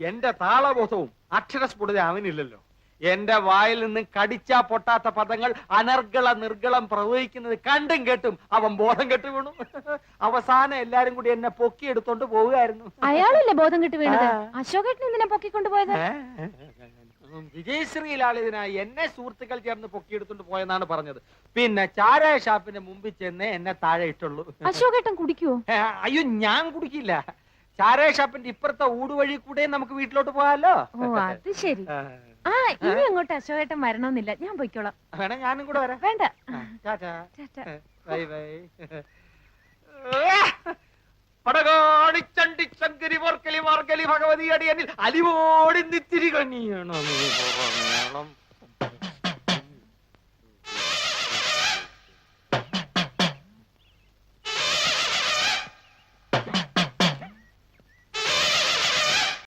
എന്റെ താളബോധവും അക്ഷരസ്ഫുടത അവനില്ലല്ലോ. എന്റെ വായിൽ നിന്ന് കടിച്ചാ പൊട്ടാത്ത പദങ്ങൾ അനർഗള നിർഗളം പ്രവഹിക്കുന്നത് കണ്ടും കേട്ടും അവൻ ബോധം കെട്ടു വീണു. അവസാനം എല്ലാരും കൂടി എന്നെ പൊക്കിയെടുത്തോണ്ട് പോവുകയായിരുന്നു. അയാളല്ലേ ബോധം കെട്ട് വീണത്? അശോകേട്ടൻ എന്തിനാ പൊക്കിക്കൊണ്ടുപോയത്? വിജയശ്രീലാൾ ഇതിനായി എന്നെ സുഹൃത്തുക്കൾ ചേർന്ന് പൊക്കിയെടുത്തോണ്ട് പോയെന്നാണ് പറഞ്ഞത്. പിന്നെ ചാരായ ഷാപ്പിന്റെ മുമ്പിൽ ചെന്നേ എന്നെ താഴെ ഇട്ടുള്ളൂ. അശോകേട്ടൻ കുടിക്കുവോ? അയ്യോ, ഞാൻ കുടിക്കില്ല. ചാരായ ഷാപ്പിന്റെ ഇപ്പുറത്തെ ഊടുവഴി കൂടെ നമുക്ക് വീട്ടിലോട്ട് പോകാലോ. ഓ അത് ശരി. ആ ഇനി അങ്ങോട്ട് അശോകേട്ടൻ വരണമെന്നില്ല, ഞാൻ പോയിക്കോളാം. വേണേ ഞാനും കൂടെ വരാം. വേണ്ട. Bye bye. പടകാണിച്ചണ്ടി ശങ്കരി വർക്കലി മാർഗലി ഭഗവതി അടിയനിൽ അലിവോടി നിത്തിരി കണിയണം.